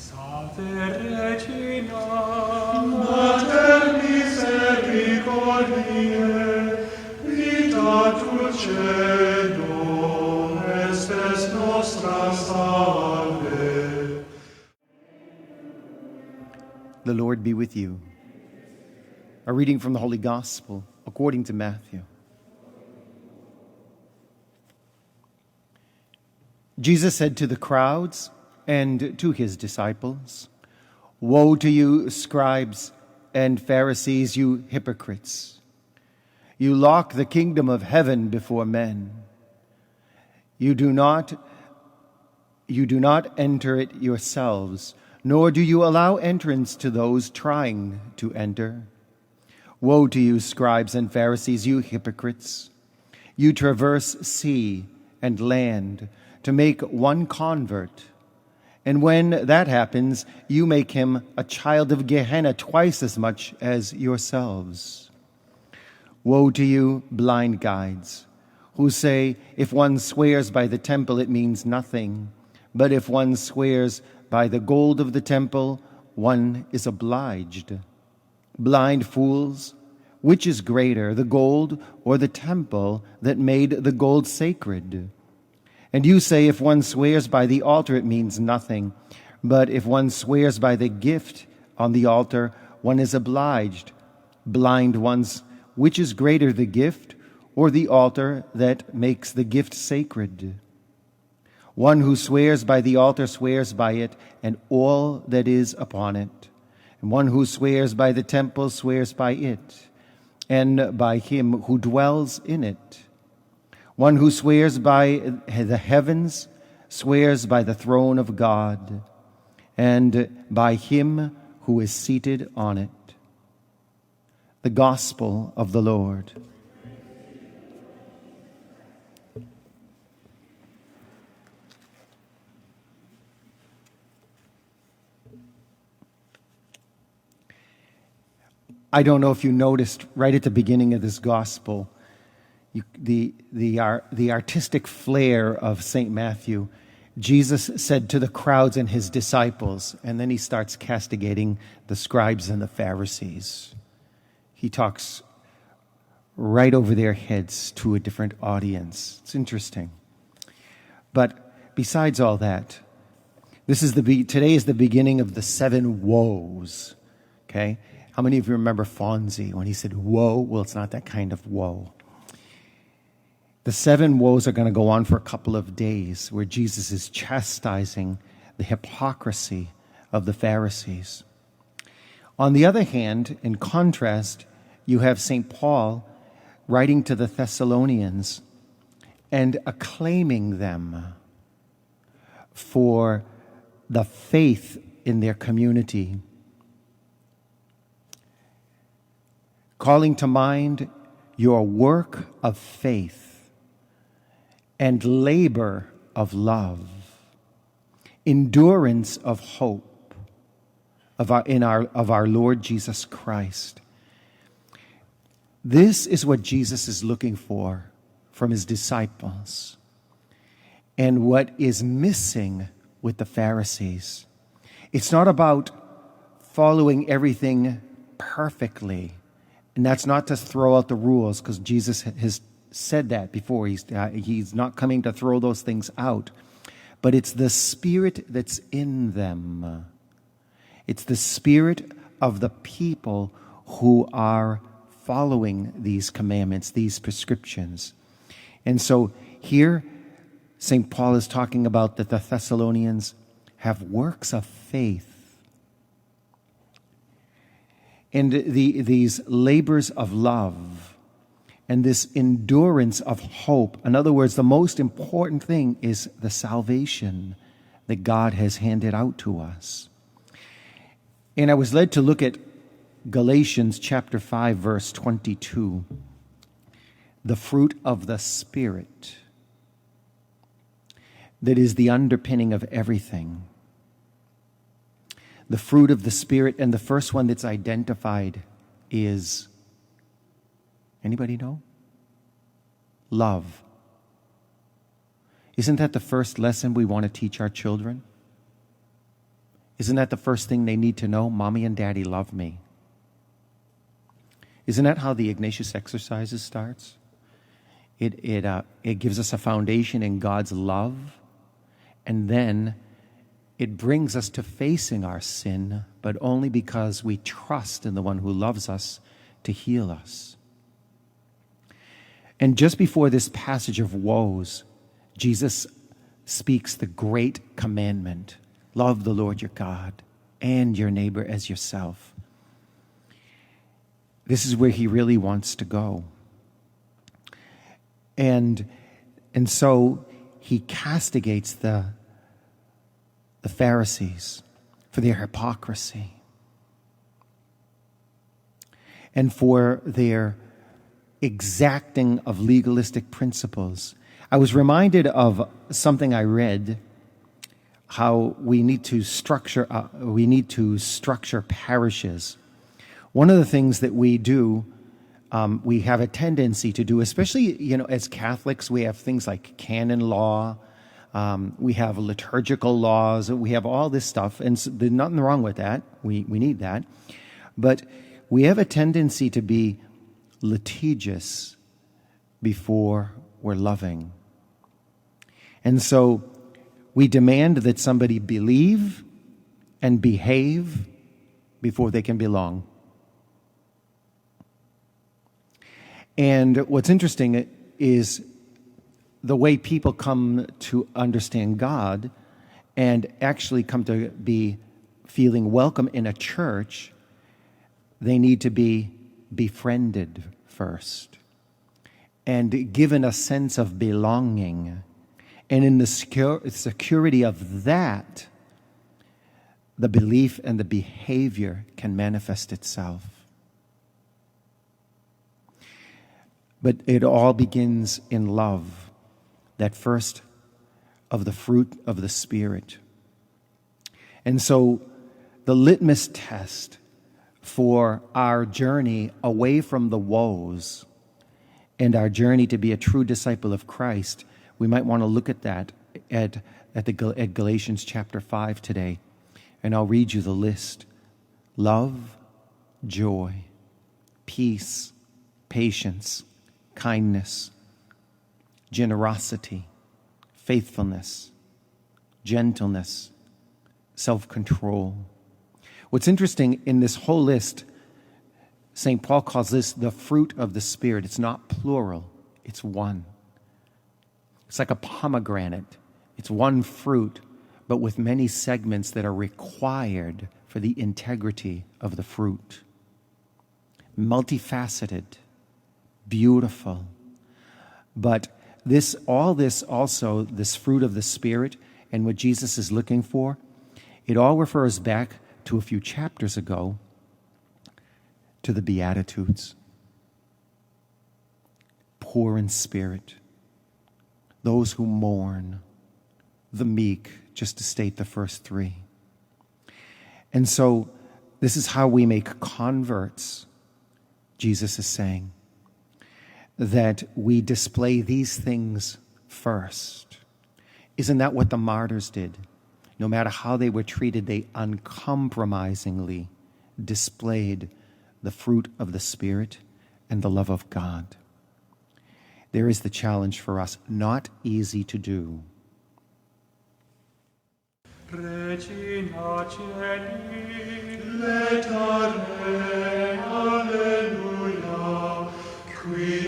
Salve Regina, Mater misericordiae, vita dulcedo, estes nostra salve. The Lord be with you. A reading from the Holy Gospel according to Matthew. Jesus said to the crowds and to his disciples, "Woe to you, scribes and Pharisees, you hypocrites! You lock the kingdom of heaven before men. You do not enter it yourselves, nor do you allow entrance to those trying to enter. Woe to you, scribes and Pharisees, you hypocrites! You traverse sea and land to make one convert, and when that happens, you make him a child of Gehenna twice as much as yourselves. Woe to you, blind guides, who say, if one swears by the temple, it means nothing, but if one swears by the gold of the temple, one is obliged. Blind fools, which is greater, the gold or the temple that made the gold sacred? And you say if one swears by the altar, it means nothing. But if one swears by the gift on the altar, one is obliged. Blind ones, which is greater, the gift or the altar that makes the gift sacred? One who swears by the altar swears by it and all that is upon it. And one who swears by the temple swears by it and by him who dwells in it. One who swears by the heavens swears by the throne of God and by him who is seated on it." The Gospel of the Lord. I don't know if you noticed right at the beginning of this Gospel, the artistic flair of St. Matthew. Jesus said to the crowds and his disciples, and then he starts castigating the scribes and the Pharisees. He talks right over their heads to a different audience. It's interesting. But besides all that, today is the beginning of the 7 woes. Okay? How many of you remember Fonzie when he said woe? Well, it's not that kind of woe. The 7 woes are going to go on for a couple of days where Jesus is chastising the hypocrisy of the Pharisees. On the other hand, in contrast, you have St. Paul writing to the Thessalonians and acclaiming them for the faith in their community, calling to mind your work of faith and labor of love, endurance of hope of our Lord Jesus Christ. This is what Jesus is looking for from his disciples, and what is missing with the Pharisees. It's not about following everything perfectly, and that's not to throw out the rules, because Jesus has said that before. He's not coming to throw those things out. But it's the spirit that's in them. It's the spirit of the people who are following these commandments, these prescriptions. And so here, St. Paul is talking about that the Thessalonians have works of faith. And these labors of love and this endurance of hope. In other words, the most important thing is the salvation that God has handed out to us. And I was led to look at Galatians chapter 5, verse 22. The fruit of the Spirit that is the underpinning of everything. The fruit of the Spirit, and the first one that's identified is, anybody know? Love. Isn't that the first lesson we want to teach our children? Isn't that the first thing they need to know? Mommy and Daddy love me. Isn't that how the Ignatius Exercises starts? It gives us a foundation in God's love, and then it brings us to facing our sin, but only because we trust in the one who loves us to heal us. And just before this passage of woes, Jesus speaks the great commandment: love the Lord your God and your neighbor as yourself. This is where he really wants to go. And so he castigates the Pharisees for their hypocrisy and for their exacting of legalistic principles. I was reminded of something I read, how we need to structure parishes. One of the things that we do, we have a tendency to do, especially as Catholics, we have things like canon law, we have liturgical laws, we have all this stuff, and so there's nothing wrong with that. We need that, but we have a tendency to be litigious before we're loving. And so we demand that somebody believe and behave before they can belong. And what's interesting is the way people come to understand God and actually come to be feeling welcome in a church. They need to be befriended first and given a sense of belonging. And in the security of that, the belief and the behavior can manifest itself. But it all begins in love, that first of the fruit of the Spirit. And so the litmus test for our journey away from the woes and our journey to be a true disciple of Christ, we might want to look at that at Galatians chapter 5 today. And I'll read you the list: love, joy, peace, patience, kindness, generosity, faithfulness, gentleness, self-control. What's interesting in this whole list, St. Paul calls this the fruit of the Spirit. It's not plural, it's one. It's like a pomegranate. It's one fruit, but with many segments that are required for the integrity of the fruit. Multifaceted, beautiful. But all this also, this fruit of the Spirit and what Jesus is looking for, it all refers back to a few chapters ago to the Beatitudes. Poor in spirit, those who mourn, the meek, just to state the first three. And so this is how we make converts, Jesus is saying, that we display these things first. Isn't that what the martyrs did? No matter how they were treated, they uncompromisingly displayed the fruit of the Spirit and the love of God. There is the challenge for us, not easy to do. Regina Celi, letare, alleluia, qui